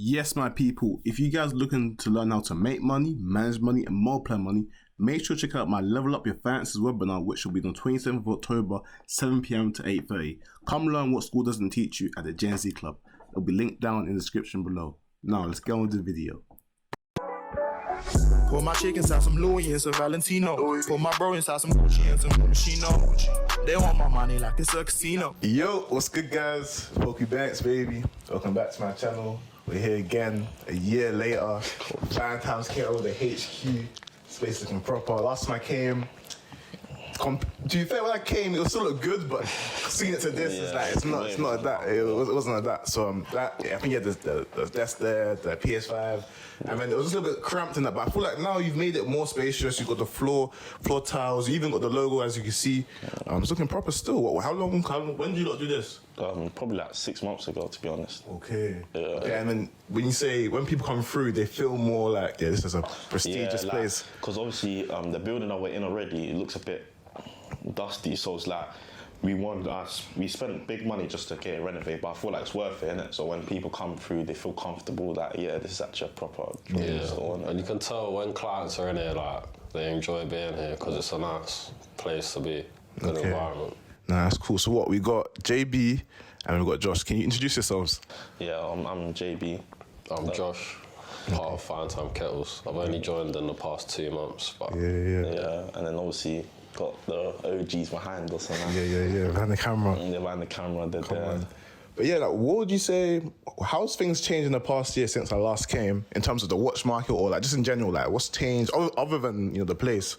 Yes, my people, if you guys looking to learn how to make money, manage money, and multiply money, make sure to check out my Level Up Your Finances webinar, which will be on 27th of October, 7 p.m. to 8:30. Come learn what school doesn't teach you at the Gen Z Club. It'll be linked down in the description below. Now, let's get on with the video. Pour my chicken inside some Louis and some Valentino. Pour my bro inside some Gucci and some Moschino. They want my money like it's a casino. Yo, what's good, guys? Poku Banks, baby. Welcome back to my channel. We're here again a year later. FineTimeKettles, the HQ. Space looking proper. Last time I came, to be fair, when I came, it still looked good, but seeing it to this, it's not like that. It wasn't like that. So I think you had the desk there, the PS5. And then it was just a little bit cramped in that, but I feel like now you've made it more spacious. You've got the floor tiles. You even got the logo, as you can see. It's looking proper still. How long? When did you lot do this? Probably like 6 months ago, to be honest. Okay. Okay. And then when people come through, they feel more like this is a prestigious place. Because obviously the building that we're in already, it looks a bit dusty. So it's like we spent big money just to get it renovated, but I feel like it's worth it, innit? So when people come through, they feel comfortable that this is actually a proper store. And you can tell when clients are in here, like they enjoy being here because it's a nice place to be, good environment. Nah, that's cool. So what, we got JB and we got Josh. Can you introduce yourselves? Yeah, I'm JB. I'm Josh, part of FineTimeKettles. I've only joined in the past 2 months. But yeah, and then obviously got the OGs behind us. And yeah, behind the camera. Yeah, behind the camera. But yeah, like, what would you say, how's things changed in the past year since I last came in terms of the watch market, or like just in general, like what's changed other than, the place?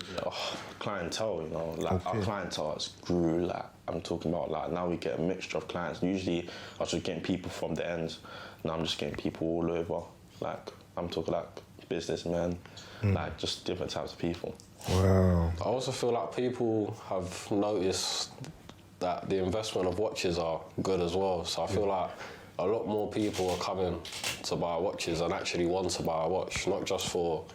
Clientele, our clientele has grew. Like I'm talking about, like now we get a mixture of clients. Usually I was just getting people from the ends. Now I'm just getting people all over. Like I'm talking like businessmen, like just different types of people. Wow. I also feel like people have noticed that the investment of watches are good as well. So I feel like a lot more people are coming to buy watches and actually want to buy a watch, not just for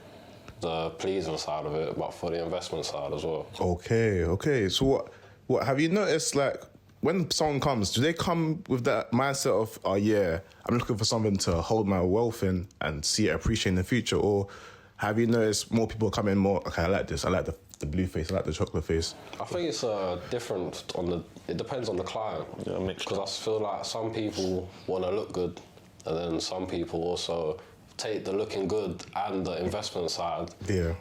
the pleasing side of it, but for the investment side as well. Okay. So what have you noticed, like, when someone comes, do they come with that mindset of, oh yeah, I'm looking for something to hold my wealth in and see it appreciate in the future? Or have you noticed more people coming more, okay, I like this, I like the blue face, I like the chocolate face? I think it's different it depends on the client. Yeah, because I feel like some people want to look good, and then some people also take the looking good and the investment side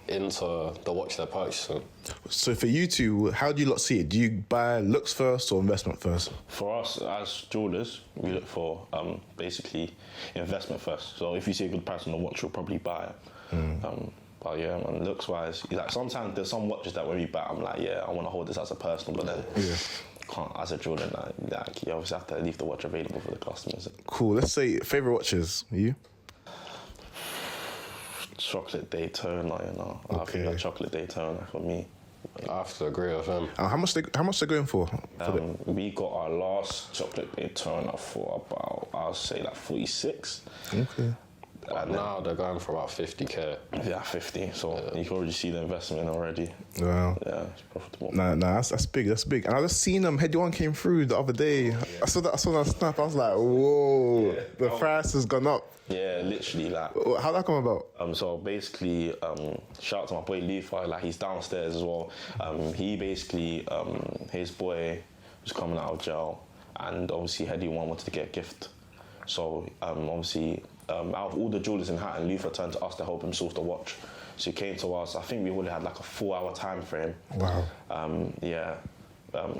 into the watch they're purchasing. So for you two, how do you lot see it? Do you buy looks first or investment first? For us as jewelers, we look for basically investment first. So if you see a good price on the watch, you'll probably buy it. But yeah, man, looks wise, like sometimes there's some watches that when we buy, I'm like, I want to hold this as a personal, but then can't, as a jeweler, like you obviously have to leave the watch available for the customers. Cool. Let's say favorite watches. You? Chocolate Daytona, I think that chocolate Daytona for me. I have to agree with him. How much they going for? We got our last chocolate Daytona for about, I'll say like 46. Okay. But now they're going for about 50k. Yeah, 50. So you can already see the investment already. Wow. Yeah, it's profitable. Nah, that's big. That's big. And I just seen Heady One came through the other day. I saw that snap. I was like, whoa, the price has gone up. Yeah, literally. Like, how'd that come about? So basically, shout out to my boy Lufa. Like, he's downstairs as well. He basically, his boy was coming out of jail, and obviously Heady One wanted to get a gift. So obviously, out of all the jewelers in Hatton, Luther turned to us to help him source the watch. So he came to us. I think we only had like a 4-hour time frame. Wow.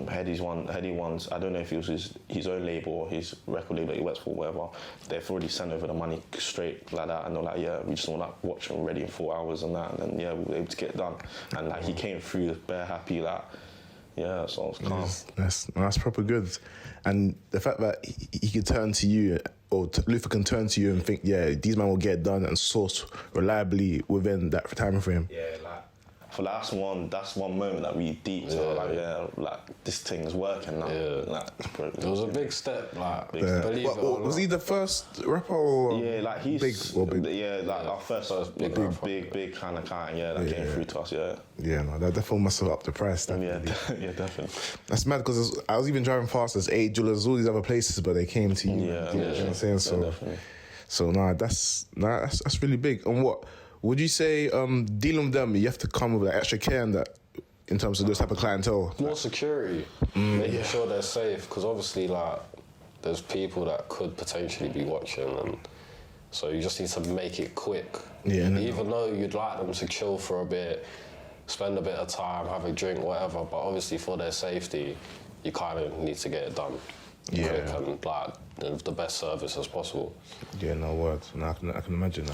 Heady One's, I don't know if it was his own label or his record label that he works for, whatever. They've already sent over the money straight like that, and they're like, we just want that watch ready in 4 hours and that, and then we were able to get it done. And like he came through bare happy, like. Yeah, so it's calm. That's proper good. And the fact that he could turn to you, or Luther can turn to you and think, these men will get it done and source reliably within that time frame. Yeah, like, for that's one moment that we deep. So like this thing's working now. Yeah. Like, it was a big step. Like, believe it or not. Was he the first rapper? Or like he's big. Yeah, like our first big kind of client. Yeah, that came through to us. Yeah, no, that definitely must have upped the price. Definitely. Yeah, definitely. That's mad because I was even driving past. There's 8 jewelers, all these other places, but they came to you. Yeah, you know what I'm saying? So. Definitely. So that's really big. And what would you say? Dealing with them, you have to come with extra care and that in terms of this type of clientele. More security, making sure they're safe, because obviously, like, there's people that could potentially be watching, and so you just need to make it quick. Yeah. Even though you'd like them to chill for a bit, spend a bit of time, have a drink, whatever, but obviously for their safety, you kind of need to get it done quick and like the best service as possible. Yeah, no words. No, I can imagine.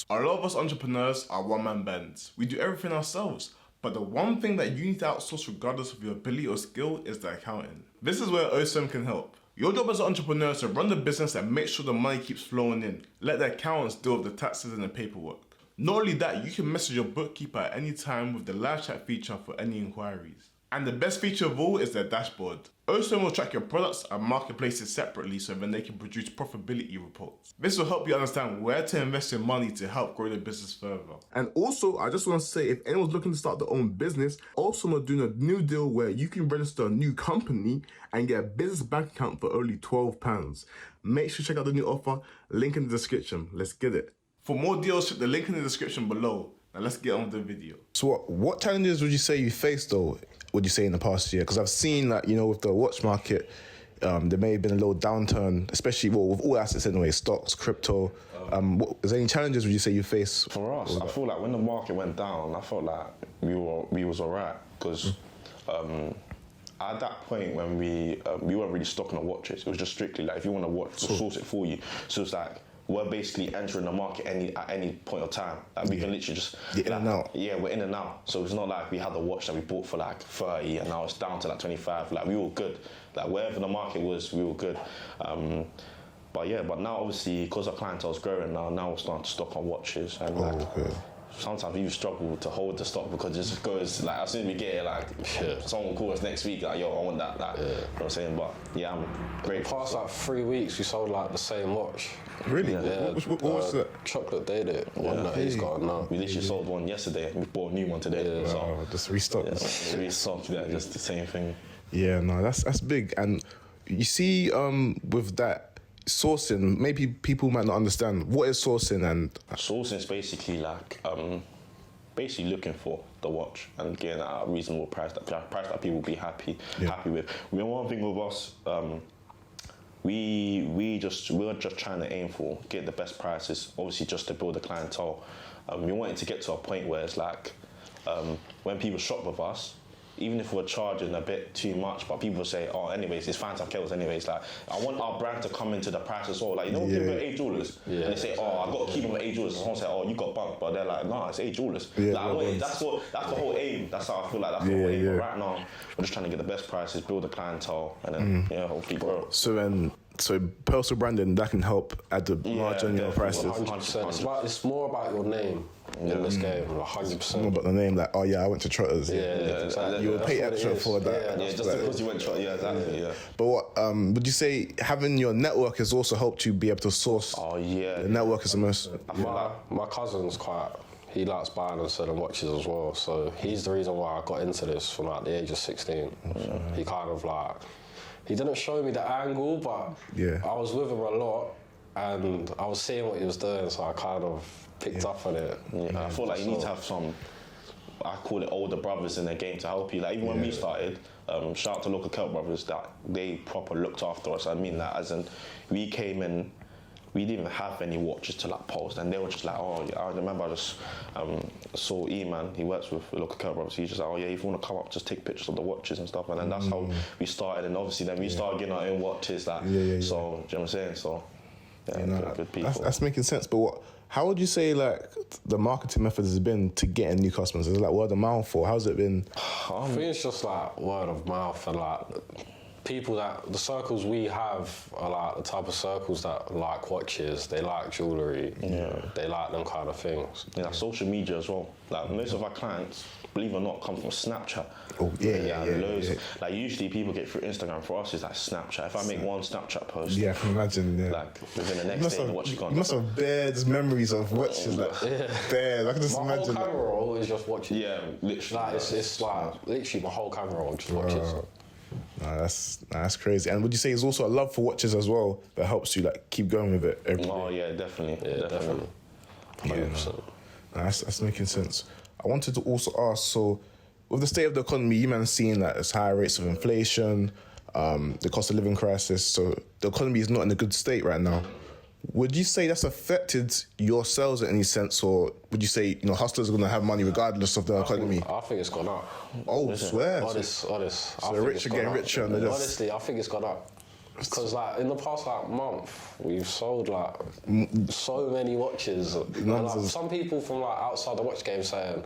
A lot of us entrepreneurs are one-man bands. We do everything ourselves. But the one thing that you need to outsource regardless of your ability or skill is the accounting. This is where OSM can help. Your job as an entrepreneur is to run the business and make sure the money keeps flowing in. Let the accountants deal with the taxes and the paperwork. Not only that, you can message your bookkeeper at any time with the live chat feature for any inquiries. And the best feature of all is their dashboard. OSM will track your products and marketplaces separately so then they can produce profitability reports. This will help you understand where to invest your money to help grow the business further. And also, I just want to say, if anyone's looking to start their own business, OSM are doing a new deal where you can register a new company and get a business bank account for only £12. Make sure to check out the new offer, link in the description. Let's get it. For more deals, check the link in the description below. Now let's get on with the video. So what challenges would you say you faced though? Would you say in the past year? Because I've seen that, you know, with the watch market, there may have been a little downturn, especially with all assets anyway, stocks, crypto. Is there any challenges would you say you face? For us, I feel like when the market went down, I felt like we was alright, because at that point when we weren't really stocking the watches. It was just strictly like if you want a watch, we'll source it for you. So it's like we're basically entering the market at any point of time. Like we can literally just in and out. Yeah, we're in and out. So it's not like we had a watch that we bought for like 30 and now it's down to like 25. Like we were good. Like wherever the market was, we were good. But now obviously because our clientele is growing now we're starting to stock on watches and sometimes we even struggle to hold the stock because it just goes like as soon as we get it, like someone will call us next week like, yo, I want that. You know what I'm saying? But yeah, I'm great. The past like 3 weeks we sold like the same watch. Really? Yeah. What was that? Chocolate Day, one that he's got now. We literally sold one yesterday and we bought a new one today. Yeah. So Just restock. restocked, just the same thing. Yeah, no, that's big. And you see, with that sourcing, maybe people might not understand what is sourcing. And sourcing is basically like basically looking for the watch and getting at a reasonable price that people will be happy with. One thing with us, we were just trying to aim for get the best prices, obviously just to build a clientele. We wanted to get to a point where it's like when people shop with us, even if we're charging a bit too much, but people say, oh, anyways, it's FineTimeKettles anyways. Like, I want our brand to come into the price as well. Like, you know, people at A Jewelers, and they say, oh, I got to keep them at A Jewelers. Someone say, oh, you got bumped, but they're like, nah, it's A Jewelers. That's the whole aim. That's how I feel like that's the whole aim. But right now, we're just trying to get the best prices, build a clientele, and then hopefully grow. So personal branding, that can help add the margin on your prices. 100%. It's more about your name in this game, 100%. More about the name, like, oh yeah, I went to Trotters. Exactly. You will pay extra for that. Yeah, just because you went to Trotters, exactly. But what would you say having your network has also helped you be able to source? Oh yeah. The network is the most. My cousin's he likes buying and selling watches as well, so he's the reason why I got into this from like the age of 16. He kind of like, he didn't show me the angle, but I was with him a lot and I was seeing what he was doing, so I kind of picked up on it. I feel like you need to have some, I call it older brothers in the game to help you. Like even when we started, shout out to local Celt brothers, that they proper looked after us. I mean that as in, we came in, we didn't even have any watches to like post, and they were just like, oh, yeah. I remember I just saw E-Man, he works with local Celt brothers, he's just like, oh yeah, if you want to come up, just take pictures of the watches and stuff, and then that's how we started, and obviously then we started getting our own watches, like, so, do you know what I'm saying? So, good people. That's making sense, but how would you say like the marketing methods has been to getting new customers? Is it like word of mouth, or how's it been? I think it's just like word of mouth, and like people the circles we have are like the type of circles that like watches, they like jewellery, they like them kind of things. Yeah, social media as well. Like most of our clients, believe it or not, come from Snapchat. Oh Loads. Like usually people get through Instagram. For us, it's like Snapchat. If I make one Snapchat post, I can imagine. Like within the next day, the watch is gone. You must have bears memories of watches. Bears. I can just imagine. My whole camera roll is just watches. Yeah, literally. Like it's like literally my whole camera roll just watches. That's crazy. And would you say it's also a love for watches as well that helps you like keep going with it every Oh day? yeah, definitely. Yeah, definitely. 100%. That's making sense. I wanted to also ask, so with the state of the economy, you man seeing that there's high rates of inflation, the cost of living crisis, so the economy is not in a good state right now. Would you say that's affected your sales in any sense, or would you say, you know, hustlers are going to have money regardless of the economy? I think it's gone up. Oh, swear. Honest. So I the think rich it's are gone getting up. richer and they're just... Honestly, I think it's gone up. Because like in the past like month, we've sold like so many watches. And, like, some people from like outside the watch game saying,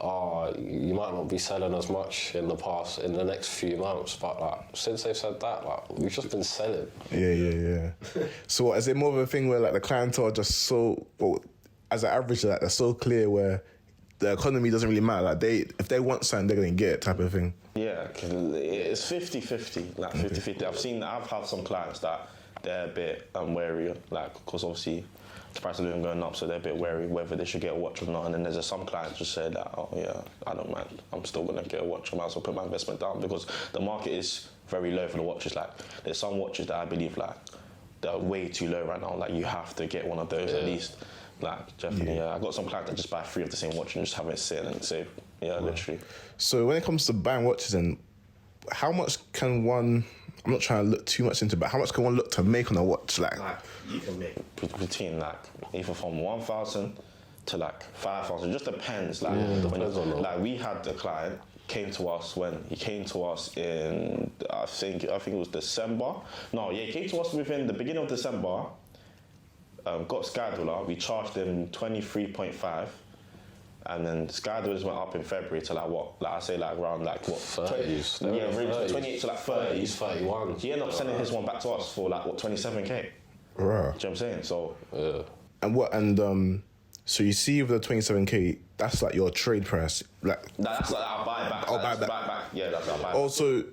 "Oh, you might not be selling as much in the next few months." But like since they've said that, like we've just been selling. Yeah. So what, is it more of a thing where like the clientele are just so, well, as an average, like they're so clear where the economy doesn't really matter. Like if they want something, they're gonna get it, type of thing. Yeah, 'cause it's 50-50, like 50-50. I've had some clients that they're a bit wary, like, because obviously the price of living going up, so they're a bit wary whether they should get a watch or not. And then there's some clients just say that, oh yeah, I don't mind, I'm still gonna get a watch, I might as well put my investment down, because the market is very low for the watches. Like, there's some watches that I believe like they're way too low right now. Like, you have to get one of those at least. Like, definitely, I got some clients that just buy 3 of the same watch and just have it sitting and save. Yeah, literally. So when it comes to buying watches, and how much can one, I'm not trying to look too much into it, but how much can one look to make on a watch? Like You can make between like either from 1,000 to like 5,000. It just depends. Like, like we had a client came to us when he came to us in I think it was December. No, yeah, he came to us within the beginning of December. Got Skydoller, we charged him 23.5, and then Skydollars went up in February to like what? Like I say, like around like what? 30s. 28 to like 30s. 31. He ended up sending his one back to us for like what, 27k. right. Do you know what I'm saying? So And what? And so you see with the 27k, that's like your trade price. Like that's like our buyback. Oh, That's buyback. buyback. Yeah, that's our buyback. also,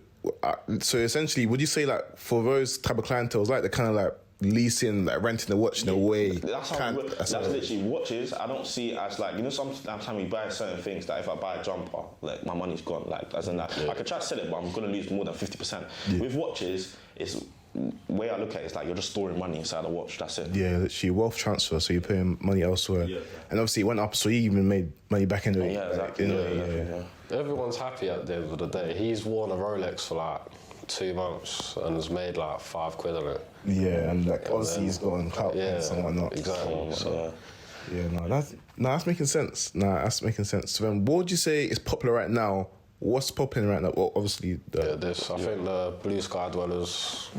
so essentially, would you say like for those type of clientele, like the kind of like leasing, like renting the watch in a way? That's how that's literally watches. I don't see it as like, you know, sometimes we buy certain things that if I buy a jumper, like my money's gone. Like, as in that, I could try to sell it, but I'm gonna lose more than 50%. With watches, it's the way I look at it is like you're just storing money inside the watch. That's it. Yeah, literally wealth transfer. So you're putting money elsewhere, and obviously it went up, so you even made money back into it. Yeah, exactly. Yeah. Everyone's happy at the end of the day. He's worn a Rolex for like 2 months and has made like £5 on it. Yeah, and like obviously he's got clout points and whatnot. Exactly. So That's making sense. That's making sense. So then, what would you say is popular right now? What's popping right now? Well, obviously, I think the Blue Sky Dwellers.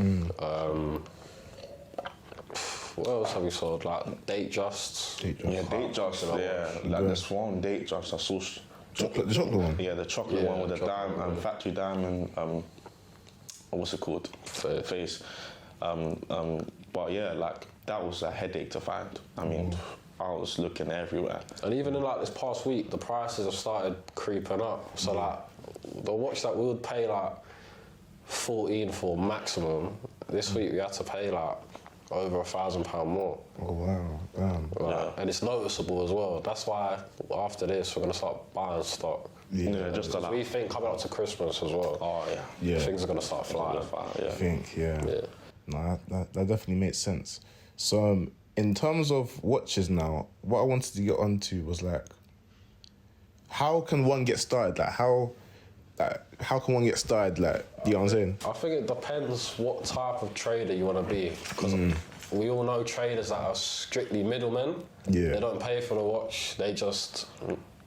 What else have we sold? Like Date Just. Yeah, Date Just. Yeah, like this one Date Just. I saw the chocolate one. Yeah, the chocolate one with the diamond, factory diamond. What's it called? Face. But yeah, like that was a headache to find. I mean, I was looking everywhere. And even in like this past week, the prices have started creeping up. So like the watch that we would pay like 14 for maximum, this week we had to pay like over £1,000 more. Oh wow, damn. Like, and it's noticeable as well. That's why after this we're gonna start buying stock. Yeah, just to like, We think coming up to Christmas as well. Oh yeah. Things are gonna start flying. I think, yeah. No, that definitely makes sense. So, in terms of watches now, what I wanted to get onto was like, how can one get started? Like, how can one get started? Like, you know what I'm saying? I think it depends what type of trader you want to be, because we all know traders that are strictly middlemen. Yeah. They don't pay for the watch. They just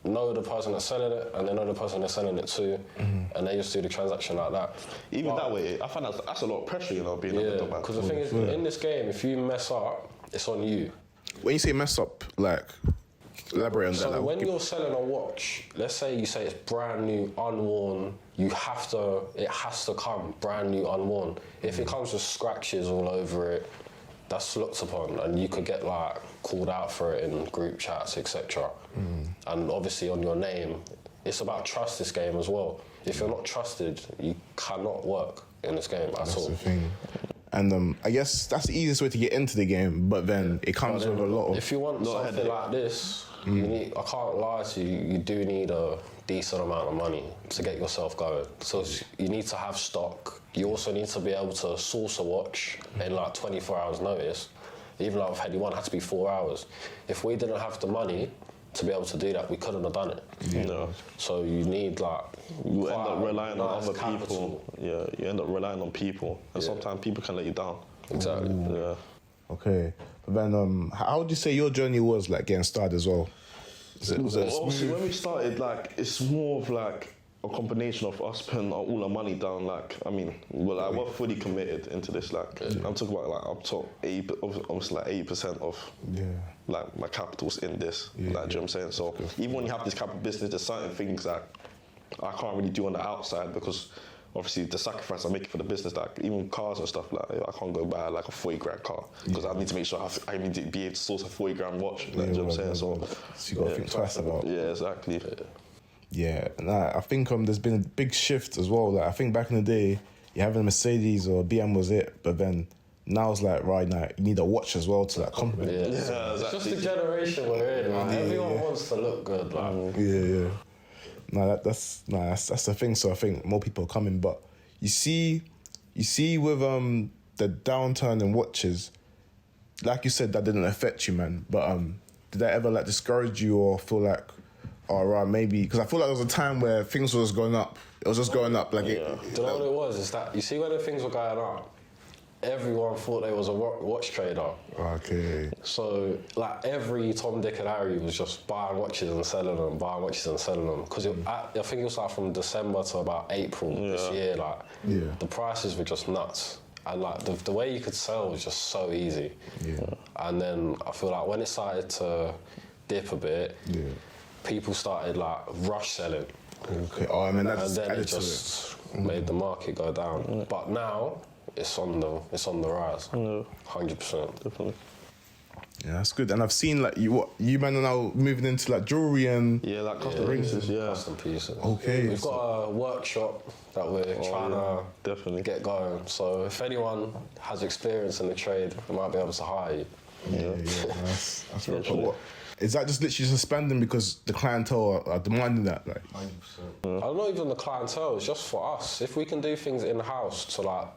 know the person that's selling it, and they know the person they're selling it to, and they just do the transaction like that. Even that way, I find that's a lot of pressure, you know, being a middleman. Because the thing is, in this game, if you mess up, it's on you. When you say mess up, like, elaborate on that. So like, when you're selling a watch, let's say you say it's brand new, unworn, it has to come brand new, unworn. If it comes with scratches all over it, that's looked upon, and you could get like called out for it in group chats, etc. And obviously on your name, it's about trust, this game as well. If you're not trusted, you cannot work in this game at all. That's the thing. And I guess that's the easiest way to get into the game, but then it comes with a lot of... If you want something like this, you need, I can't lie to you, you do need a decent amount of money to get yourself going. So you need to have stock. You also need to be able to source a watch in like 24 hours notice. Even like with Heady One, it had to be 4 hours. If we didn't have the money to be able to do that, we couldn't have done it. No. So you need like... You end up relying on other capital. people. Yeah, you end up relying on people. And sometimes people can let you down. Exactly. Yeah. Okay. But then, how would you say your journey was, like, getting started as well? Was it Obviously, when we started, like, it's more of like a combination of us putting all our money down. Like, I mean, we're fully committed into this. Like, I'm talking about like up top 80, almost like 80% of like my capital's in this. Like, do you know what I'm saying? So even when you have this type of business, there's certain things that I can't really do on the outside because obviously the sacrifice I'm making for the business, like even cars and stuff, like I can't go buy like a 40 grand car because I need to make sure I need to be able to source a 40 grand watch. Like, do you know what I'm saying? So you got to think twice about. Yeah, exactly. Yeah, and I think there's been a big shift as well. Like, I think back in the day, you having a Mercedes or BM was it, but then now it's like, right now, you need a watch as well to like complement. Yeah, exactly. It's just the generation we're in. Like, everyone wants to look good. Like. Yeah. That's the thing. So I think more people are coming, but you see with the downturn in watches, like you said, that didn't affect you, man. But did that ever like discourage you or feel like, all right, maybe, because I feel like there was a time where things was going up. It was just going up. Like, Do you know what it was? Is that you see when the things were going up, everyone thought they was a watch trader. Okay. So like every Tom, Dick, and Harry was just buying watches and selling them, Because I think it was like from December to about April this year. Like the prices were just nuts. And like the way you could sell was just so easy. Yeah. And then I feel like when it started to dip a bit, people started like rush selling. Okay. Oh, I mean that's and then it just made the market go down. But now it's on the rise. 100%. Definitely. Yeah, that's good. And I've seen like you man are now moving into like jewelry and like custom pieces. Custom pieces. Okay. We've got a workship that we're trying to definitely get going. So if anyone has experience in the trade, we might be able to hire you. Yeah, that's right. What is that? Just literally just expanding because the clientele are demanding that, like 100%. Not even the clientele. It's just for us. If we can do things in house to like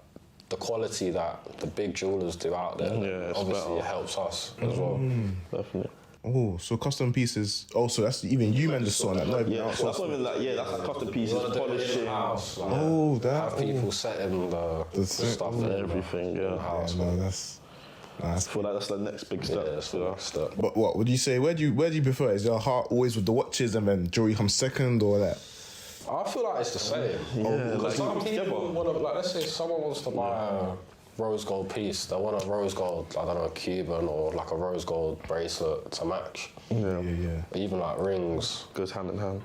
the quality that the big jewelers do out there, obviously it helps us as well. Definitely. Oh, so custom pieces. Also, that's even you man just saw that. Not even that's not even like that's like custom pieces, polishing. House, like, that. Have people setting the stuff and everything. House, no, that's. I feel like that's the next big step. Yeah, that's the next step. But what would you say? Where do you prefer? Is your heart always with the watches and then jewelry comes second, or that? I feel like it's the same. Like some people want to, like, let's say someone wants to buy a rose gold piece. They want a rose gold, I don't know, Cuban or like a rose gold bracelet to match. Yeah. Even like rings goes hand in hand.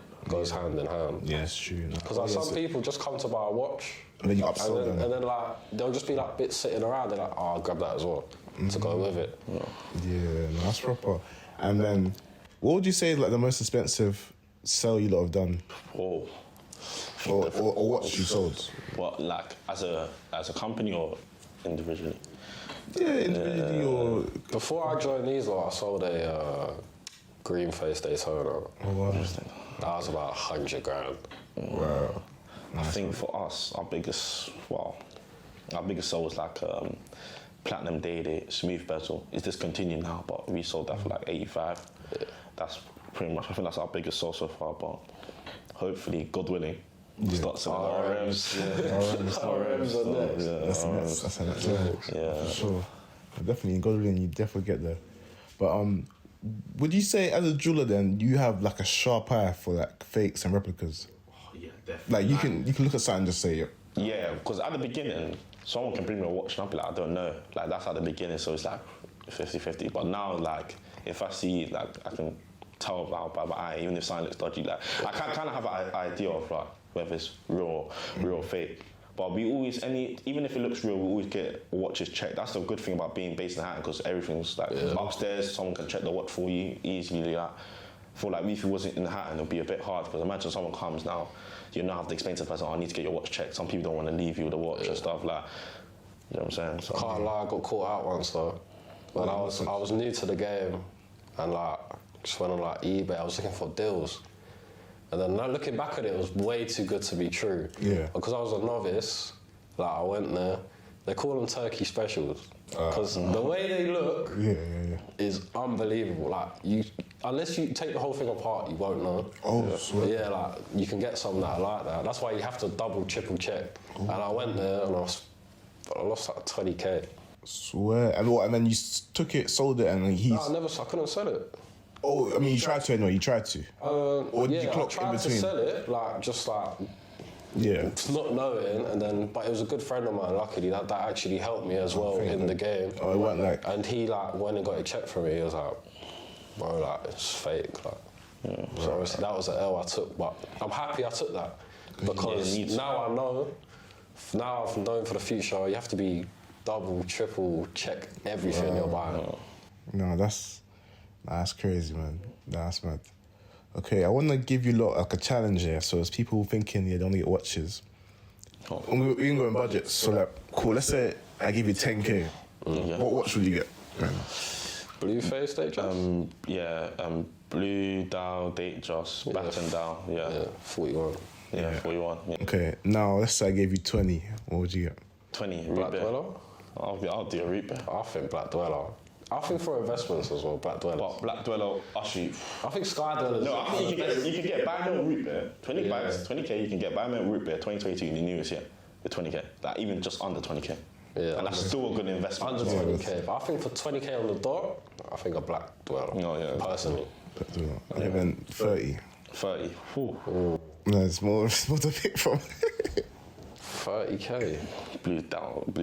Yeah, it's true. Because like some people just come to buy a watch, and then you upsell them, and then like they'll just be like bits sitting around. They're like, oh, I'll grab that as well to go with it. Yeah, that's proper. And then, what would you say is like the most expensive sell you lot have done? Oh. Or what you sold? What, like as a company or individually? Yeah, individually or... Before I joined these lot, I sold a green face Daytona. Oh, wow. That was about 100 grand. Wow. I think for us, our biggest sell was like Platinum Day Smooth Bezel. It's discontinued now, but we sold that for like 85. That's pretty much, I think that's our biggest sell so far, but hopefully, God willing, we'll start selling RMs. RMs are next. That's the next level. Yeah. For sure. Definitely, God willing, you definitely get there. But would you say as a jeweler then, you have like a sharp eye for like fakes and replicas? Yeah, definitely. Like you can look at something and just say, yeah, because at the beginning, someone can bring me a watch and I'll be like, I don't know. Like that's at the beginning, so it's like 50-50. But now, like, if I see, like, I can tell by my eye, even if something looks dodgy, like, I can kind of have an idea of like whether it's real or fake. But we always, even if it looks real, we always get watches checked. That's the good thing about being based in Hatton, because everything's like upstairs, someone can check the watch for you easily. Like, I feel like if it wasn't in Hatton, it'd be a bit hard, because imagine someone comes now, you now have to explain to the person, I need to get your watch checked. Some people don't want to leave you with the watch and stuff. Like, You know what I'm saying? So, Can't lie, I got caught out once though. When I was new to the game, and like just went on like eBay, I was looking for deals. And then now looking back at it, it was way too good to be true. Yeah. Because I was a novice, like I went there, they call them turkey specials. Because the way they look is unbelievable. Like unless you take the whole thing apart, you won't know. Swear. Yeah, like you can get some that are like that. That's why you have to double, triple check. And I went there and I lost like 20k. Swear. And what? And then you took it, sold it, and then No, I couldn't sell it. Oh, I mean, you tried to anyway. You tried to. Or did you clock I tried in between? to sell it, not knowing, and then, but it was a good friend of mine, luckily, that actually helped me as well in the game. Oh, it wasn't like... And he, like, when he got a check from me, he was like, bro, like, it's fake, like. So obviously that was an L I took, but I'm happy I took that. Because now I know, now I've known for the future, you have to be double, triple, check everything you're buying. No, that's crazy, man. That's mad. Okay, I want to give you lot like a challenge here. So as people thinking they don't get watches, we can go in budget. So like, cool. Let's say I give you 10k. What watch would you get? Blue face date joss? blue dial, date joss, baton dial. Yeah, 41. Yeah, 41. Yeah. Okay, now let's say I gave you 20. What would you get? 20. Black Reaper. Dweller? I'll do a Reaper. I think Black Dweller. I think for investments as well, Black Dweller. But Black Dweller, actually... I think Sky Dweller. No, I think you can get Bimetal Root Beer. 20 bags, 20k, you can get Bimetal Root Beer 2022, the newest year, with 20k. Like, even just under 20k. Yeah, and that's still a good investment. Under 20k. But I think for 20k on the dot, I think a Black Dweller. No, yeah. Personally. Okay, then 30. 30. No, it's more to pick from. 30k. Blue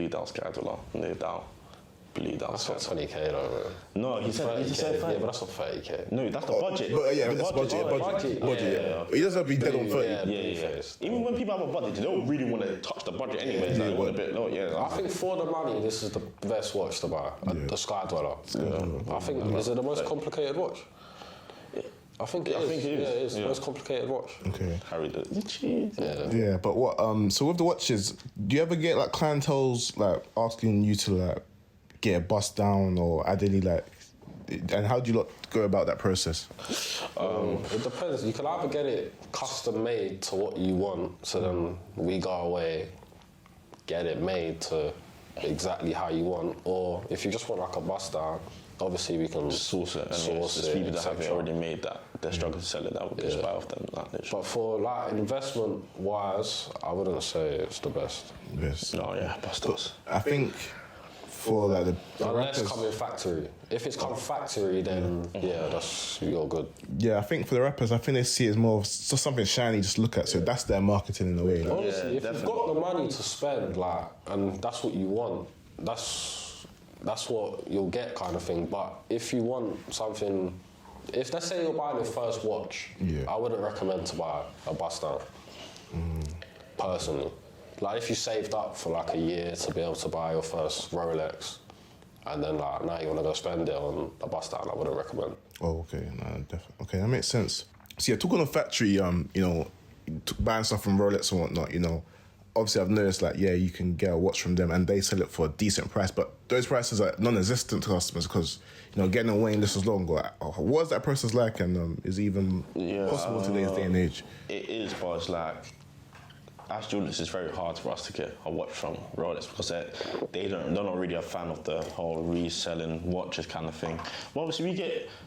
Dial Sky Dweller, no doubt. Blue Dial That's Sky. not 20k though, man. No, he said 30. Yeah, but that's not 30k. No, that's the budget. But yeah, The that's budget. Yeah. He doesn't have to be dead on 30. Yeah. Even when people have a budget, they don't really want to touch the budget anyway. It's like, a bit low, I think for the money, this is the best watch to buy. The Sky Dweller. I think, is it the most complicated watch? I think it is. Yeah, it is the most complicated watch. Okay. Harry the Yeah, but what? So with the watches, do you ever get like clientele's like asking you to like get a bust down or ideally like, and how do you go about that process? It depends. You can either get it custom made to what you want, so then we go away, get it made to exactly how you want, or if you just want like a bust down, obviously we can source it. Source There's it, people that have it etc. already made that they're struggling to sell it. That would just buy off them. But for like investment wise, I wouldn't say it's the best. Yes. No, yeah, busters. I think for like the Unless rappers, coming factory. If it's come factory, then you're good. yeah, I think for the rappers, I think they see it as more of just something shiny, just look at. So that's their marketing in a way. Like. Honestly, if you've got the money to spend, like, and that's what you want, that's what you'll get, kind of thing. But if you want something, if let's say you're buying your first watch, I wouldn't recommend to buy a bust down. Personally, like if you saved up for like a year to be able to buy your first Rolex, and then like now you want to go spend it on a bust down, I wouldn't recommend. Oh, okay, no, definitely. Okay, that makes sense. So yeah, talking on factory, you know, buying stuff from Rolex and whatnot, you know, obviously I've noticed like, yeah, you can get a watch from them and they sell it for a decent price, but those prices are non-existent to customers because, you know, getting a waiting list is long. What is that process like, and is it even possible in today's day and age? It is, but it's like, as jewelers, it's very hard for us to get a watch from Rolex because they're not really a fan of the whole reselling watches kind of thing. But obviously,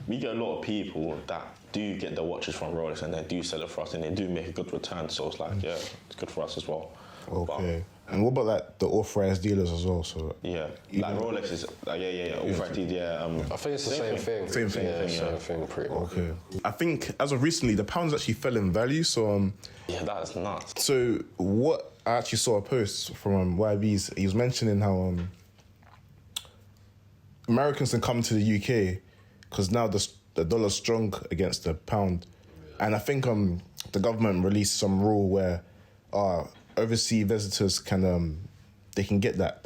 we get a lot of people that do get their watches from Rolex and they do sell it for us and they do make a good return. So it's like, yeah, it's good for us as well. Okay. And what about like the authorized dealers as well? So yeah, like Rolex is like authorized dealer. I think it's the same thing. Same thing. Yeah, same thing, pretty much. Okay. I think as of recently, the pounds actually fell in value. So yeah, that is nuts. So what I actually saw a post from YB's. He was mentioning how Americans can come to the UK because now the dollar's strong against the pound, and I think the government released some rule where overseas visitors can they can get that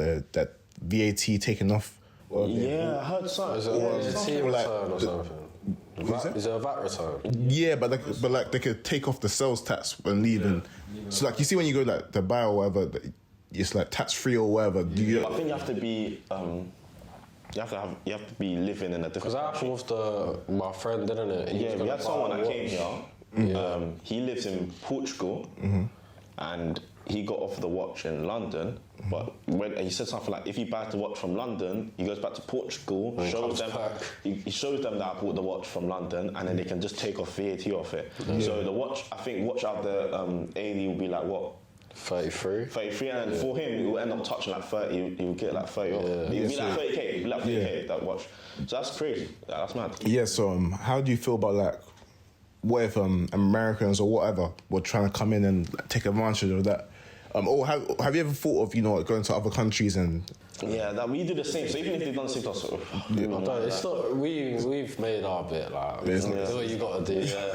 VAT taken off. Yeah, I heard something. Is it a VAT return or something? Is it a VAT return? Yeah, but they could take off the sales tax when leaving. So like you see when you go like to buy or whatever, it's like tax free or whatever. Do you? I think you have to be. You have to be living in a different. Because that happened with my friend, didn't it? Yeah, we had someone that came here. He lives in Portugal, and he got offered the watch in London. But when he said something like, if he buys the watch from London, he goes back to Portugal, shows them. He shows them that I bought the watch from London, and then they can just take off VAT off it. So the watch, I think, watch out the AD will be like what? 33. 33, and for him, it will end up touching like 30. He will get like 30 off. It will be like 30k. It will be like 30k that watch. So that's crazy. That's mad. Yeah. So how do you feel about like, what if Americans or whatever were trying to come in and like, take advantage of that? Or have you ever thought of going to other countries and? Yeah, that we do the same. So even if they've done the same to us, It's not. We've made our bit. Like, do what you got to do. Type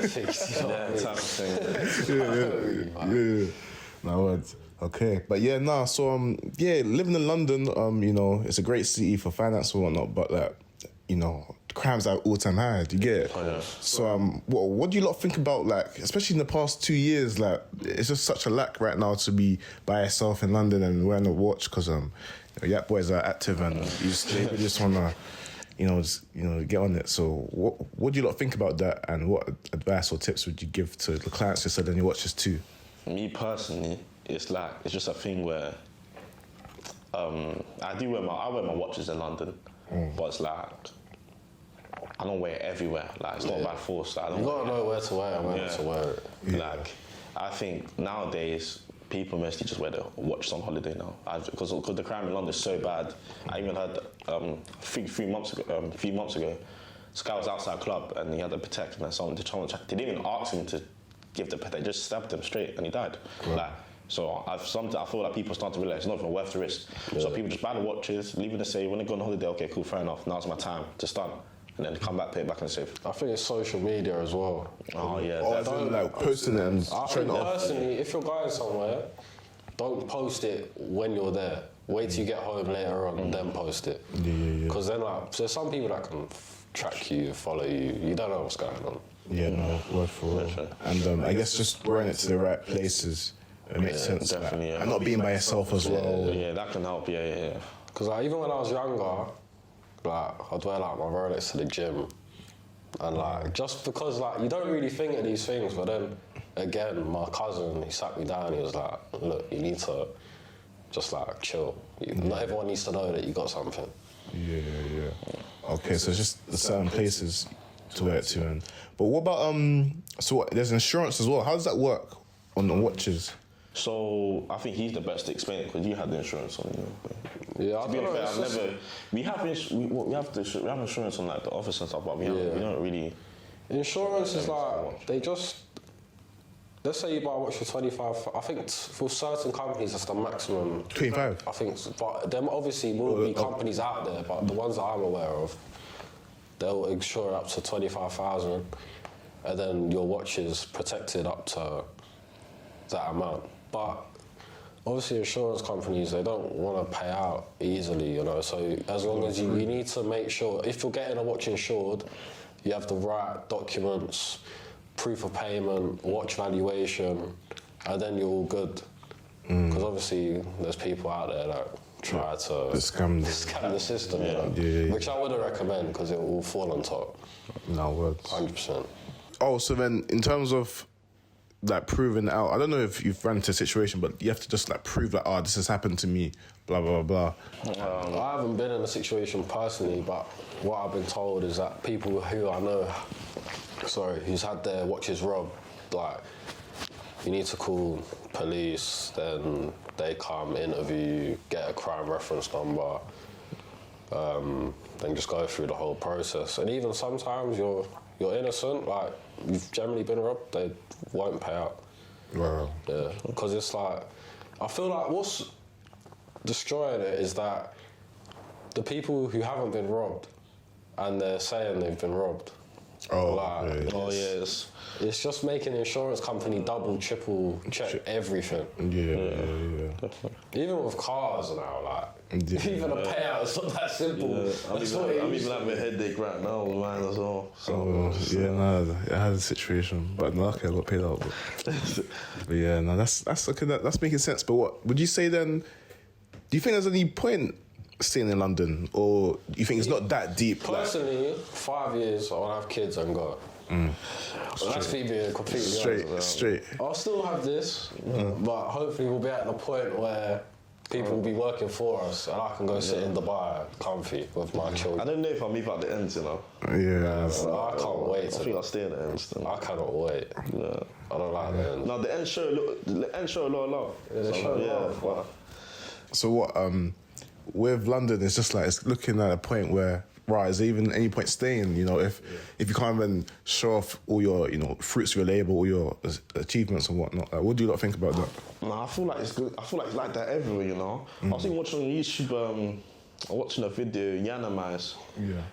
of thing. Yeah. No words. Okay, but yeah, so living in London, it's a great city for finance and whatnot, but crime's at all-time high. Do you get it? Oh, yeah. So what do you lot think about, like, especially in the past 2 years, like, it's just such a lack right now to be by yourself in London and wearing a watch because Yak boys are active and they just wanna get on it. So what do you lot think about that, and what advice or tips would you give to the clients you're selling your watches to? Me personally, it's just a thing where I wear my watches in London, but it's like I don't wear it everywhere. Like, it's not by force. Like, You gotta know where to wear it and when to wear it. Yeah. Like, I think nowadays people mostly just wear the watches on holiday now, because the crime in London is so bad. I even heard a few months ago, this guy was outside a club and he had a Patek, and someone they didn't even ask him to give the Patek, they just stabbed him straight and he died. Right. Like, so I feel like people start to realise it's not even worth the risk. Yeah. So people just buy the watches, leave it to say, when they go on holiday, okay, cool, fair enough, now's my time to stun. And then come back, put it back in the safe. I think it's social media as well. Oh yeah, like posting it and I think personally, if you're going somewhere, don't post it when you're there. Wait till you get home later on and then post it. Because then, there's some people that can track you, follow you. You don't know what's going on. Yeah, no, word for word. And I guess just wearing it to the right places, it makes sense. Definitely, and not being by yourself as well. Yeah, that can help. Yeah. Because even when I was younger, I'd wear my Rolex to the gym, and just because you don't really think of these things, but then again, my cousin, he sat me down, he was like, look, you need to just chill. Not everyone needs to know that you got something. Yeah. Okay, so it's just the certain places to wear it to. But what about there's insurance as well. How does that work on the watches? So I think he's the best to explain it, because you had the insurance on you. Yeah, I don't know. We have insurance on the office and stuff, but we don't really. Insurance is let's say you buy a watch for 25. I think for certain companies that's the maximum. 25. I think, but there obviously will be companies out there, but the ones that I'm aware of, they'll insure up to 25,000, and then your watch is protected up to that amount. But obviously insurance companies, they don't want to pay out easily, so as long as you need to make sure, if you're getting a watch insured, you have the right documents, proof of payment, watch valuation, and then you're all good. Because obviously there's people out there that try to scam the system, which I wouldn't recommend, because it will fall on top. No words. 100%. Oh, so then in terms of proving it out, I don't know if you've run into a situation, but you have to just prove this has happened to me, blah blah blah. I haven't been in a situation personally, but what I've been told is that people who I know, who's had their watches robbed, you need to call police, then they come, interview you, get a crime reference number, then just go through the whole process. And even sometimes you're innocent, you've generally been robbed, they won't pay out. Wow. Yeah, because it's I feel what's destroying it is that the people who haven't been robbed and they're saying they've been robbed. Yes. It's just making the insurance company double, triple check everything. Yeah. Even with cars now, even a payout, it's not that simple. Yeah. I'm even having a headache right now with mine as well. So. I had a situation, but luckily I got paid out. But yeah, that's okay. That's making sense. But what would you say then? you think there's any point staying in London, or do you think it's not that deep? Personally, 5 years, I want to have kids and go. But that's me being completely honest. Straight. I'll still have this, but hopefully we'll be at the point where people will be working for us and I can go sit in Dubai comfy with my children. I don't know if I'll move out the ends, you know. Yeah. I can't wait. I think I'll stay in the ends. Then. I cannot wait. Yeah. I don't like the ends. No, the ends show a lot of love. Yeah, they show love. But So what? With London, it's just like it's looking at a point where, right, is there even any point staying? You know, if you can't even show off all your, you know, fruits of your labour, all your achievements and whatnot. Like, what do you lot think about that? no, I feel like it's good. I feel like it's like that everywhere, you know. I was even watching on YouTube, watching a video, Yanamais,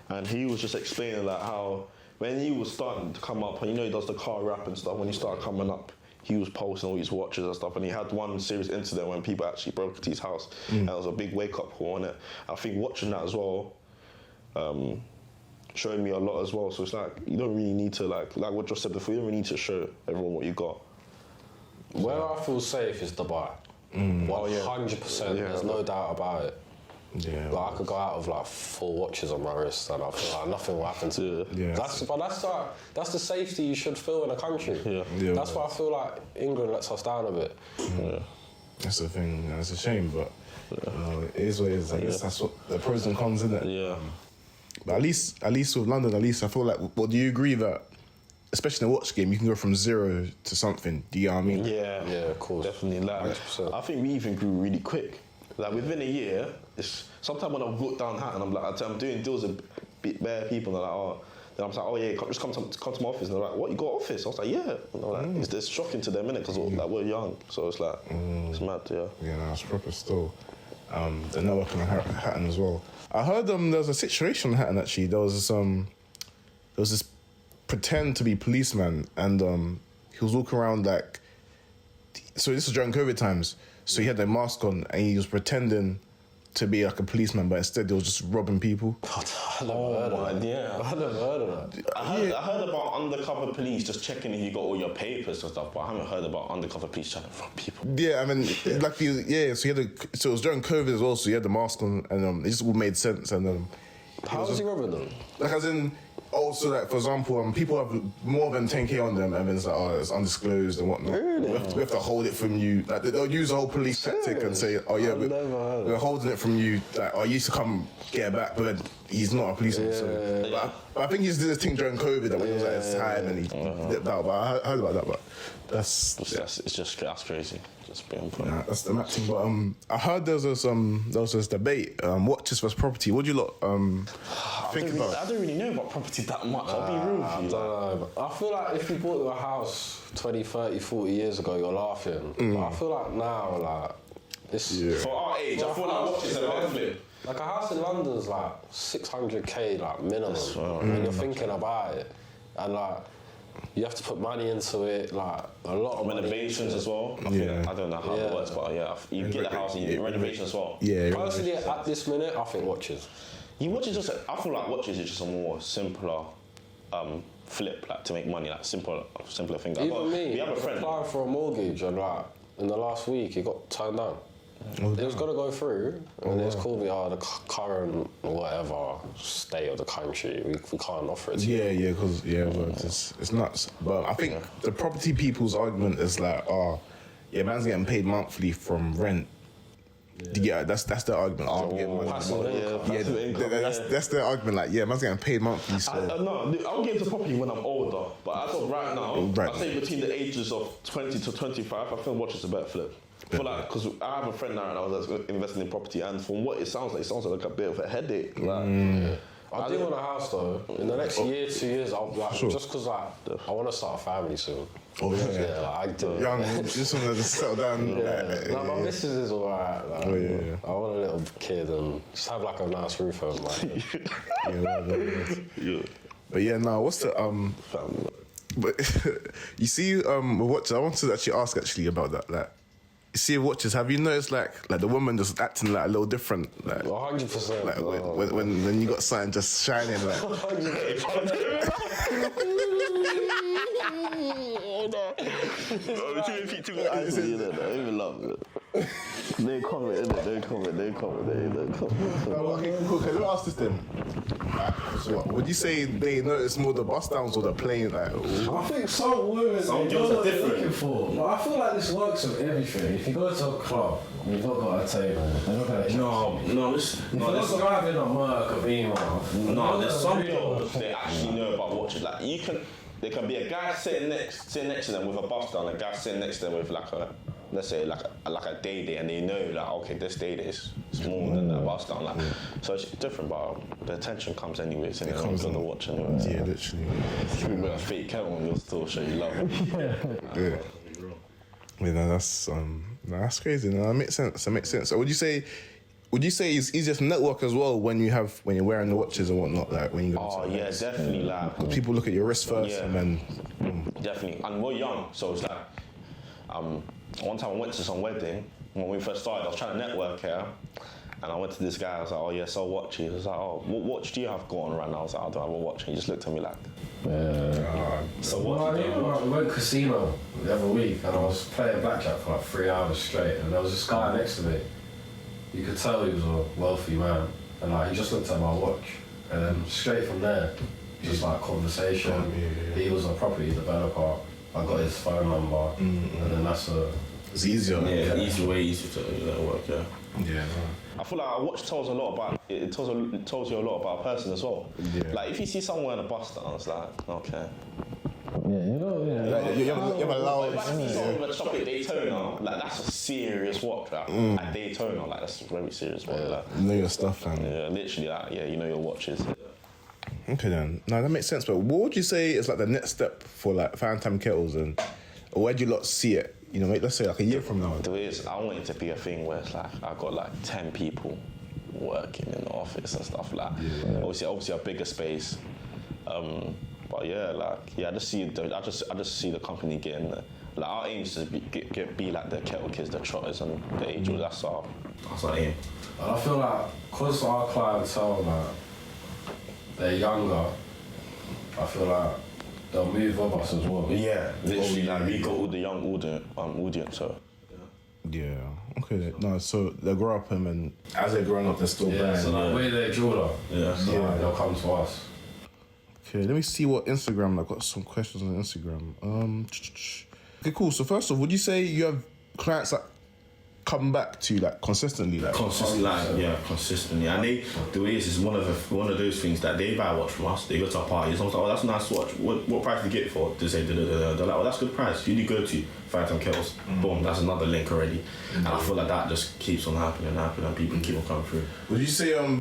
and he was just explaining like how when he was starting to come up, and you know he does the car rap and stuff. When he started coming up, he was posting all his watches and stuff, and he had one serious incident when people actually broke into his house, and it was a big wake up call on it. I think watching that as well. Showing me a lot as well, so it's like you don't really need to like what you said before. You don't really need to show everyone what you got. Where I feel safe is Dubai. 100%. There's no doubt about it. Yeah. Like I could go out with like 4 watches on my wrist and I feel like nothing will happen to it. Yeah. That's the safety you should feel in a country. Yeah. That's why I feel like England lets us down a bit. That's the thing. It's a shame, but you know, it is what it is. I guess that's what the pros and cons, isn't it? Yeah. But at least with London, I feel like. Well, do you agree that, especially in a watch game, you can go from 0 to something? Do you know what I mean? Yeah, of course. Definitely. Like, 100%. I think we even grew really quick. Like within a year, it's sometimes when I walk down Hatton, I'm like, I'm doing deals with bare people, and they're like, oh. Then I'm like, oh yeah, just come to my office. And they're like, what, you got office? I was like, yeah. And I'm like, it's shocking to them, innit? Because like, we're young. So it's like, it's mad, yeah. Yeah, no, it's proper still. The networking on Hatton as well. I heard there was a situation on Hatton actually. There was this pretend to be policeman, and he was walking around like. So this was during COVID times. So he had a mask on and he was pretending to be like a policeman, but instead he was just robbing people. I never heard of that. Yeah. I never heard of that. I heard about undercover police just checking if you got all your papers and stuff, but I haven't heard about undercover police trying to rob people. Yeah, I mean, like so it was during COVID as well. So he had the mask on, and it just all made sense. And How was he robbing them? like as in. Also, like for example, people have more than 10k on them, and then it's like, oh, it's undisclosed and whatnot. Really? We have to hold it from you. Like they'll use a whole police tactic and say, oh yeah, we're holding it from you. Like, oh, you used to come get it back, but then he's not a policeman. So, but I think he just did this thing during COVID that when he was at his time and he dipped out. But I heard about that. But that's crazy. Just being point. Nah, that's the matching. But I heard there was this debate, watches versus property. What do you lot think about? I don't really know about property that much. I'll be real with you. I feel like if you bought your house 20, 30, 40 years ago, you're laughing. But I feel like now, like, this... For our age, I feel like watches are lovely. Like a house in London's like 600k, like minimum. When you're thinking about it. And like, you have to put money into it, like a lot of renovations as well. I don't know how it works, but you get the house and you renovation as well. Yeah. Personally, at this minute, I think watches. I feel like watches is just a more simpler flip, like to make money, like simpler thing. Even me, we have a friend applying for a mortgage, and like in the last week, it got turned down. It was going to go through, and they just called me, the current whatever state of the country, we can't offer it to you. Yeah, because it's nuts. But I think the property people's argument is like, man's getting paid monthly from rent. Yeah, that's their argument. That's their argument. Like, man's getting paid monthly. So. I'll get into property when I'm older, but as of right now, I'd say between the ages of 20 to 25, I think watch is a better flip. Because I have a friend now that's investing in property, and from what it sounds like a bit of a headache. I do want a house though. In the next year, 2 years, I'll like just because I want to start a family soon. Oh yeah, like, I do. Young, just want to settle down. My missus is alright. Like, I want a little kid and just have like a nice roof over my head. But what's the But you see, watches. I wanted to actually ask about that. Like, you see watches. Have you noticed like the woman just acting like a little different? Like 100%. Like when you got something just shining like. I even love it. No comment, innit? No comment. Okay, cool. Can we ask this then? So, would you say they notice more the bust downs or the playing? Like, I think some women Some they girls know are what they're different. looking for. But I feel like this works with everything. If you go to a club, you've not got a table. They're not gonna No, If you're driving a Merc, a Beamer, No, there's some girls they actually know about watches. Like there can be a guy sitting next to them with a bust down, a guy sitting next to them with like a, let's say like a day, and they know like okay, this day is more than a bust down. Like so it's different, but the attention comes anyways. And it comes on the watch anyways. yeah, literally. If you wear a fake kettle, you'll still show you love. Yeah. Yeah, no, that's crazy. No, that makes sense. So would you say it's easier to network as well when you're wearing the watches and whatnot, like when you go Oh to yeah, definitely. Like people look at your wrist first Yeah. and then definitely, and we're young, so it's like one time I went to some wedding when we first started. I was trying to network here, and I went to this guy. I was like, "Oh yeah, so watches." He was like, "Oh, what watch do you have going right now?" I was like, "I don't have a watch." And he just looked at me like, "So what?" do you do? We went casino the other week and I was playing blackjack for like 3 hours straight and there was this guy next to me. You could tell he was a wealthy man and like he just looked at my watch and then straight from there, just like conversation. He was a property developer. I got his phone number and then that's it's easier. Yeah, easier to network. Yeah. Yeah. I feel like a watch tells a lot about it. Tells you a lot about a person as well. Yeah. Like if you see someone wearing a bust down, it's like okay. Like, you have a loud. Like, if you see someone with a chocolate Daytona, like that's a serious watch. Like a Daytona, like that's a very serious watch. Like, You know your stuff, fam. yeah, literally, like yeah, you know your watches. Okay then. No, that makes sense. But what would you say is like the next step for like FineTimeKettles and where do you lot see it? You know, let's say like a year from now. The way is, I want it to be a thing where it's like I got like 10 people working in the office and stuff like. Obviously a bigger space. But yeah, like I just see the company getting the, like our aim is to be like the Kettle Kids, the Trotters, and the Angels. That's our aim. And I feel like because our clientele like they're younger, I feel like they'll move with us as well. Yeah, literally, like we got all the young audience. So Yeah. Okay. No. So they grow up and as they're growing up, they're still buying. So like we're their jeweler. Yeah. So like, they'll come to us. Okay, let me see what Instagram. I've got some questions on Instagram. Okay, cool. So first off, would you say you have clients that come back to you like consistently? Like, consistently. And the way is one of those things that they buy a watch from us. They go to a party. Someone's like, "Oh, that's a nice watch. What price did you get it for?" They say, They're like, "Oh, that's a good price." You go to FineTimeKettles. Boom, that's another link already. And I feel like that just keeps on happening, and people keep on coming through. would you say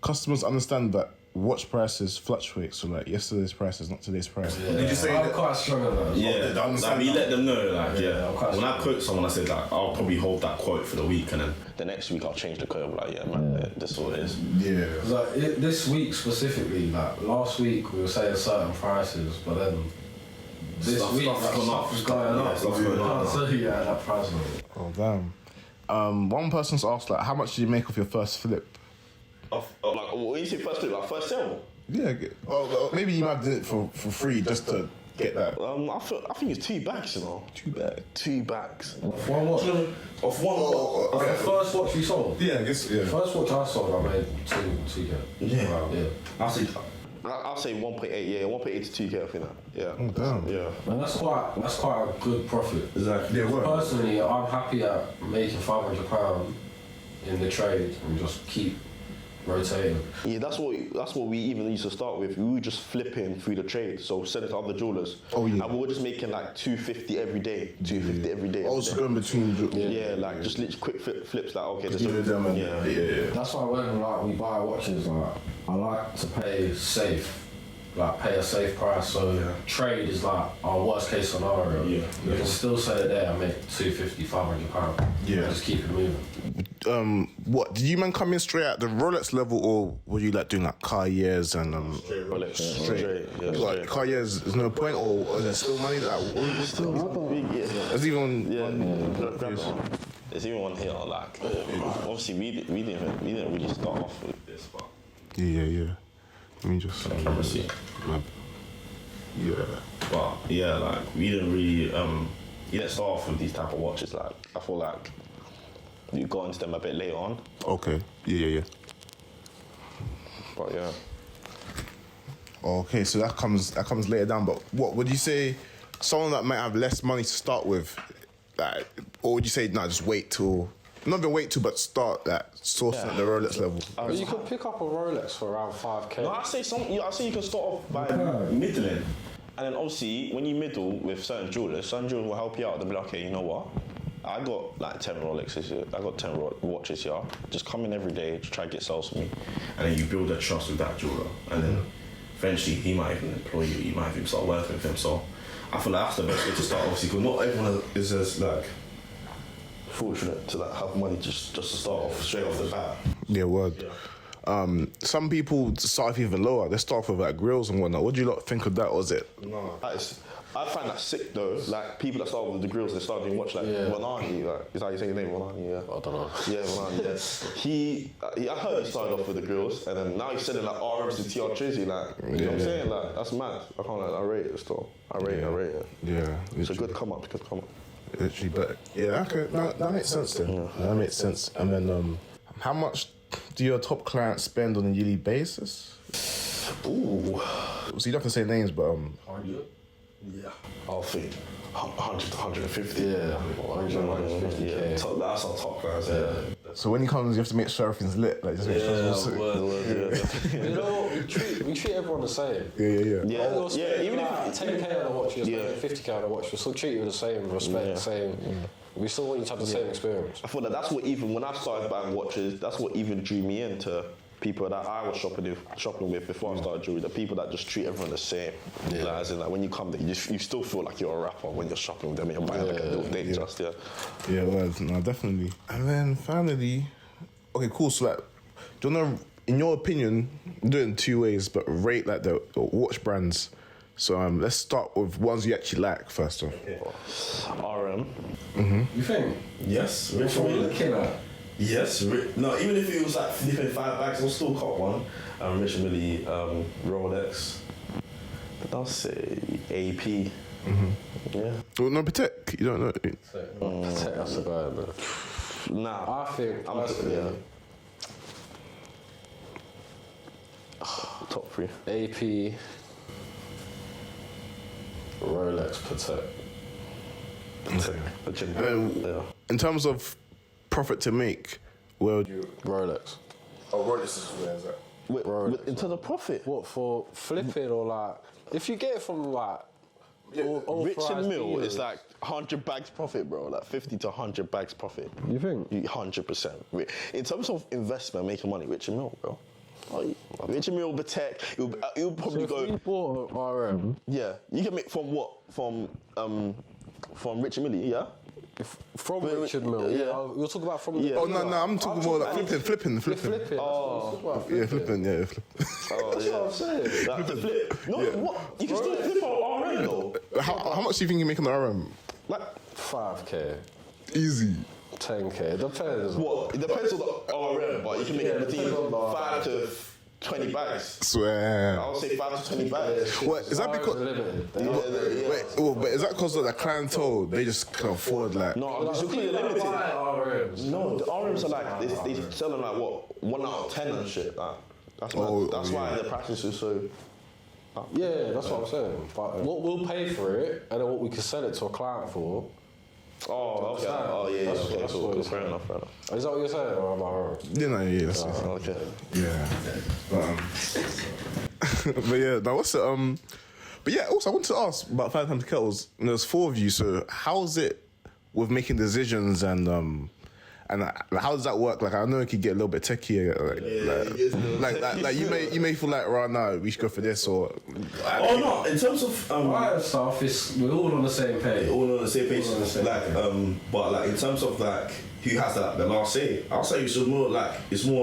customers understand that watch prices fluctuate? So like yesterday's price is not today's price. Did you say I'm quite strong on that? Yeah, like we let them know. Like, I'm quite when I quote someone, I said like I'll probably hold that quote for the week, and then the next week I'll change the quote. I'm like, yeah, man, this is what it is. Yeah. Like this week specifically, like last week we were saying certain prices, but then this week stuff was going up. So yeah, that price. Oh damn. One person's asked like, how much did you make off your first flip? Like, when you say first flip, like first sale? Yeah. Well, maybe you might have did it for free just to get that. I think it's 2 bags, you know. 2 bags. 2 bags. One watch. Of one. The first watch we sold. Yeah, I guess. Yeah. First watch I sold, I made 2K. Yeah. Yeah. I'll say 1.8. Yeah, 1.8 to 2K. I think that. Yeah. Oh damn. Yeah. And that's quite a good profit. Exactly. Yeah. Well. Personally, I'm happy at making £500 in the trade and just keep rotating. Yeah, that's what we even used to start with. We were just flipping through the trade, so send it to other jewelers. Oh yeah. And we were just making like 250 every day. 250 every day. Also going between. Yeah, like just literally quick flips. Like okay, Just give them. Yeah. That's why when like we buy watches, like I like to pay safe. Like pay a safe price, so trade is like our worst case scenario. You can still sell it there and make £250, £500. Yeah. Just keep it moving. What did you man come in straight at the Rolex level, or were you like doing like car years and Rolex. straight? Yeah, Like car years, there's no point, or is there still money? Like, there's even There's even one here. Like obviously we didn't really start off with this, but yeah. Let me just. camera see. Yeah. But yeah, like we didn't really you didn't start off with these type of watches. Like I feel like you got into them a bit later on. Okay. Yeah. But yeah. Okay, so that comes later down. But what would you say? Someone that might have less money to start with, like, or would you say, nah, just wait till? Not even wait till, but start that sourcing at the Rolex level. But you could pick up a Rolex for around 5k. No, I say you can start off by middling, and then obviously when you middle with certain jewelers will help you out. They'll be like, okay, you know what? I got like 10 Rolexes here. I got 10 watches here. Just come in every day, just try to get sales for me, and then you build that trust with that jeweler, and then eventually he might even employ you. You might even start working with him. So I feel like that's the best way to start, obviously, because not everyone is as like fortunate to like have money just to start off straight off the bat. Yeah, word. Yeah. Some people start off even lower. They start off with like grills and whatnot. What do you lot think of that? Or is it? No, I find that sick though. Like people that start with the grills, they start doing watch like Vanani. Like, is that how you say his name, Vanani? Yeah. I don't know. Yeah, Vanani. Yeah. I heard he started off with the grills, and then now he's selling like RMs to TR Trizzy. Like, you know what I'm saying? Like, that's mad. I can't. Like, I rate it still. I rate it. Yeah. It's a good come up. Literally, but yeah, okay, that makes sense then. Yeah. That makes sense. And then, how much do your top clients spend on a yearly basis? Ooh. So you don't have to say names, but 100? Yeah. I'll think 100 to 150. Yeah, 150. Yeah. That's our top clients. Yeah. so when he comes, you have to make sure everything's lit. Like just make sure it's all You know, we treat everyone the same. Yeah. Even if 10k on a watch, you're spending 50k on a watch, we still treat you with the same respect, same. We still want you to have the same experience. I feel like that's what even when I started buying watches, that's what even drew me into people that I was shopping with before I started jewelry. The people that just treat everyone the same. Yeah. Like, as in, like when you come there, you still feel like you're a rapper when you're shopping with them and you're buying like a little thing. Yeah, well, no, definitely. And then finally, okay, cool. So like, do you know, in your opinion, do it in two ways, but rate like the watch brands. So let's start with ones you actually like first off. Okay. RM. You think? Yes. Which one are you looking at? Yes. No, even if it was like flipping 5 bags, I'll still cop one. Rich Millie, Rolex. But I'll say AP. Yeah. Well, no, Patek. You don't know. Patek, that's the guy, man. Nah. I think yeah. Top 3. AP, Rolex, Patek. Yeah. In terms of profit to make, where would you? Rolex. Oh, Rolex is where is that? In terms of profit? What, for flipping or like, if you get it from like, Rich and Mill is like 100 bags profit, bro. Like 50 to 100 bags profit. You think? 100%. In terms of investment, making money, Rich and Mill, bro. Rich and Mill, Patek, it'll probably go. If you bought an RM, yeah, you can make from what? From Rich and Millie, yeah. From Richard Mill, you're talking about from. Yeah. Oh no, I'm talking more like flipping. Flipping. Oh, yeah, flipping. Yeah, flipping. That's what I'm saying. Like, the flip. No, what? You can still flip on RM though. How much do you think you make on the RM? Like 5k, Easy. 10k. It depends. what? It depends on the RM, but you can make it between 5 to 20 bags. Swear. I would say 5 to 20 bags. What is that because? But is that because of the clientele? They just can afford like. No, because you're limited. No, the RMs are like they selling like what 1 out of 10 and shit. Like, that's why the prices are so. Yeah, that's what I'm saying. But what we'll pay for it, and then what we can sell it to a client for. Oh, okay. Oh, yeah. That's Cool. what Fair enough. Is that what you're saying, or am I wrong? Yeah, that's Okay. yeah. But yeah, now what's it? But yeah, also I wanted to ask about FineTimeKettles. There's 4 of you, so how's it with making decisions and how does that work? Like I know it could get a little bit techie, like you may feel like right now we should go for this or. Oh no! In terms of stuff, we're all on the same page. But like in terms of like who has the last say, I'll say it's more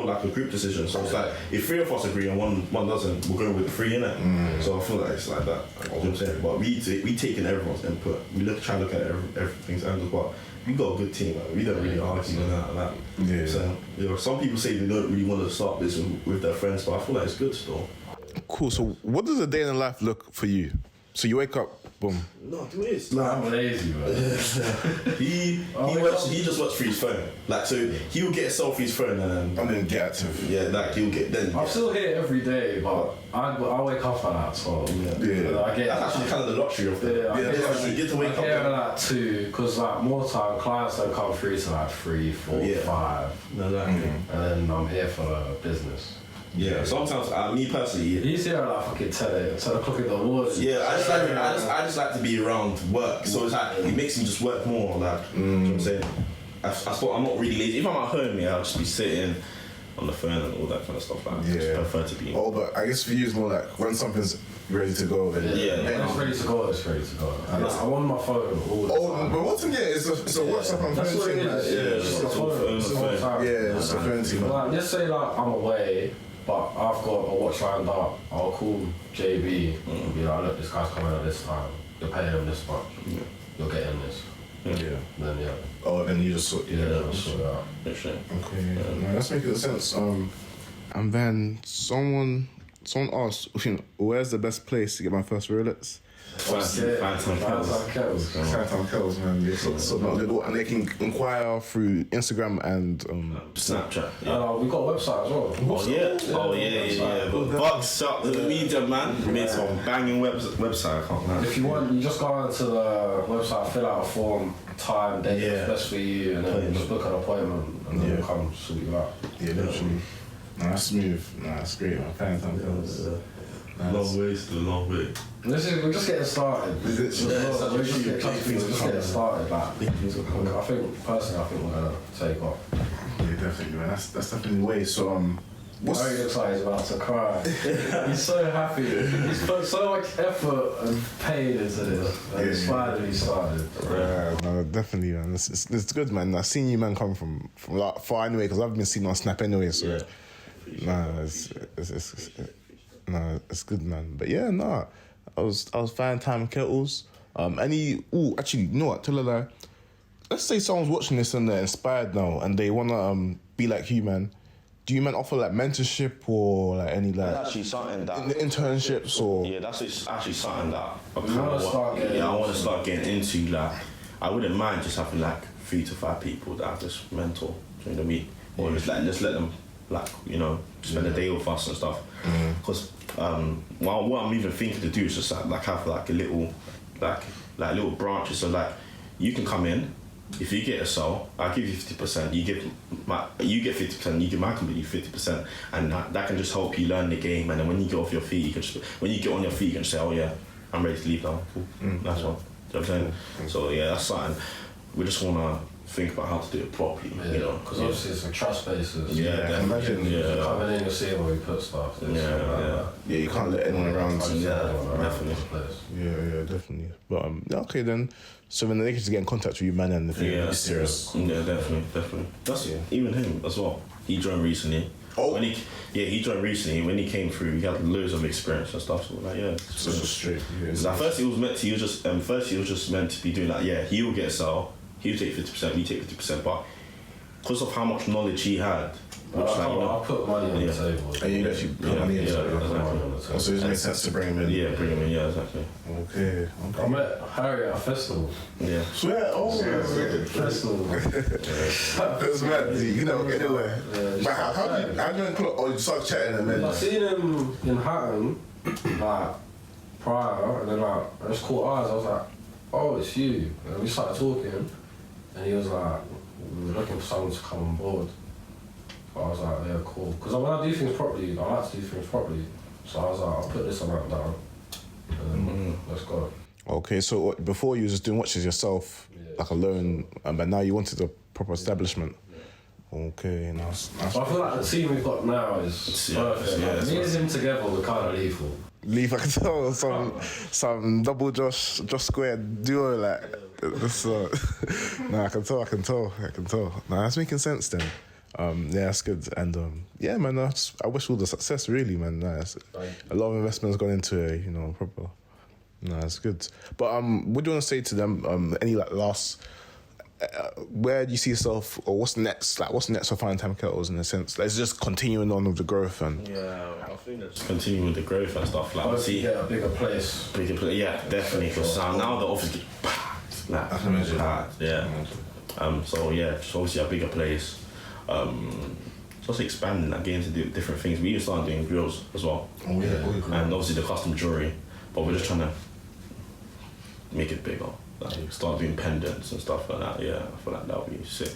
like a group decision. So it's like if 3 of us agree and one doesn't, we're going with the 3 innit. So I feel like it's like that. You know what I'm saying? But we take in everyone's input. We try to look at everything's angles, but. We got a good team. Like, we don't really argue on that. Yeah. So some people say they don't really want to start this with their friends, but I feel like it's good still. Cool. So what does a day in the life look for you? So you wake up boom. No, do it. I'm lazy, man. He just watched through his phone. Like, so he'll get a selfie through his phone and then get active. Yeah, like he'll get then. I'm still here every day, but I wake up at like 12. Yeah. I get, That's actually kind of the luxury of it. I You get to wake up. at like 2, because like more time clients don't come through to like 3, 4, 5. Exactly. And then I'm here for the business. Yeah, sometimes me personally. He's here at like fucking 10 o'clock in the morning. Yeah, I just like to be around work, so it's like it makes me just work more. Like, you know what I'm saying? I thought I'm not really lazy. If I'm at home, I'll just be sitting on the phone and all that kind of stuff. Like, I just prefer to be. Oh, but I guess for you it's more like when something's ready to go. Then When it's ready to go, it's ready to go. And I'm on my phone all the time. But what's in there? It's a WhatsApp and That's phone what it thing. is. Yeah, It's a phone. It's a phone thing. Like, let's say like I'm away, but I've got a watch lined up. I'll call JB and be like, look, this guy's coming at this time. You're paying him this much. You're getting this. Then Oh, then you just sort. I'll sort it out. Okay. No, that's making sense. And then someone asked, where's the best place to get my first Rolex? FineTimeKettles, man. And they can inquire through Instagram and Snapchat. We've got a website as well. Yeah. But Bugs up to the media, man. Made some banging website. I can't lie. If you want, you just go onto the website, fill out a form, time, date, what's best for you, and then just book an appointment, and then we'll come sort you out. Yeah, literally. No, that's smooth. No, that's great, man. FineTimeKettles. Long way, still a long way. We're just getting started. We're just getting started. Like, I think personally, we're gonna take off. Yeah, definitely, man. That's definitely the way. So, What's very excited, he's about to cry. He's so happy. He's put so much effort and pain into this. And it's finally started. No, definitely, man. It's good, man. I've seen you, man, come from like far anyway, because I've been seeing on Snap anyway. So, it's good, man. But yeah, I was FineTimeKettles. Actually, you know what? Tell a lie. Let's say someone's watching this and they're inspired now and they wanna be like you, man. Do you, man, offer like mentorship or like any like Actually, something that internships or? Yeah, that's actually something that I want to start getting into. Like, I wouldn't mind just having like 3 to 5 people that I just mentor during the week, or just let them spend a day with us and stuff. Because what I'm even thinking to do is just like have like a little little branches. So like you can come in. If you get a sale, I'll give you 50%. You get 50%. You give my company 50%, and that can just help you learn the game. And then when you get off your feet, you can just say, "Oh yeah, I'm ready to leave now." Cool. That's one. You know what I'm saying? So yeah, that's something. We just wanna think about how to do it properly. Because obviously it's a trust basis. Yeah, imagine. Yeah. Coming in, you'll see where we put stuff. Yeah, you can't let anyone around. Definitely. Yeah, definitely. But okay then. So then they can just get in contact with you, man, and if you're serious. Yeah, definitely. That's even him as well. He joined recently. Oh. He joined recently. When he came through, he had loads of experience and stuff. So like, So straight. Like first he was just meant to be doing like, he will get a sale. He'll take 50%, we take 50%. But because of how much knowledge he had, I'll put money on the table. And you actually put money into it. Exactly. So it makes sense to bring him in. Yeah, bring him in. Yeah, exactly. Okay. I met Harry at a festival. Yeah. Swear, Festival. That's mad, you know, anywhere. But how do you clock, or you start chatting and then? I seen him in Hatton, like, prior, and then like, I just caught eyes, I was like, oh, it's you. And we started talking, and he was like, we were looking for someone to come on board. But I was like, yeah, cool. Because when I do things properly, I like to do things properly. So I was like, I'll put this amount down, and then let's go. Okay, so before you were just doing watches yourself, like alone, but now you wanted a proper establishment. Okay, nice. So I feel like the team we've got now is perfect. Me and him together, we're kind of lethal. Leave, I can tell some double Josh Squared duo like this. Nah, I can tell. Nah, that's making sense then. Yeah, that's good. And man, I wish all the success, really, man. Nah, a lot of investment's gone into it, proper. No, that's good. But what do you want to say to them? Any like last where do you see yourself, or what's next? Like, what's next for FineTimeKettles in a sense? Let's just continuing on with the growth and. Yeah, I think that's continuing with the growth and stuff. Like, Obviously, get a bigger place. Yeah, definitely. Because now the office gets packed. Like, I can imagine. packed, yeah. So yeah, just obviously a bigger place. Just expanding that, getting into different things. We even started doing grills as well. Oh yeah. And obviously the custom jewelry, but we're just trying to make it bigger. Like start doing pendants and stuff like that. Yeah, I feel like that would be sick.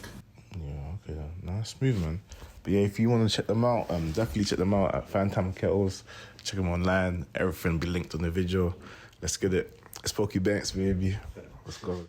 Yeah, okay, nice move, man. But yeah, if you want to check them out, definitely check them out at FineTimeKettles. Check them online. Everything will be linked on the video. Let's get it. It's Poku Banks, baby. Let's go.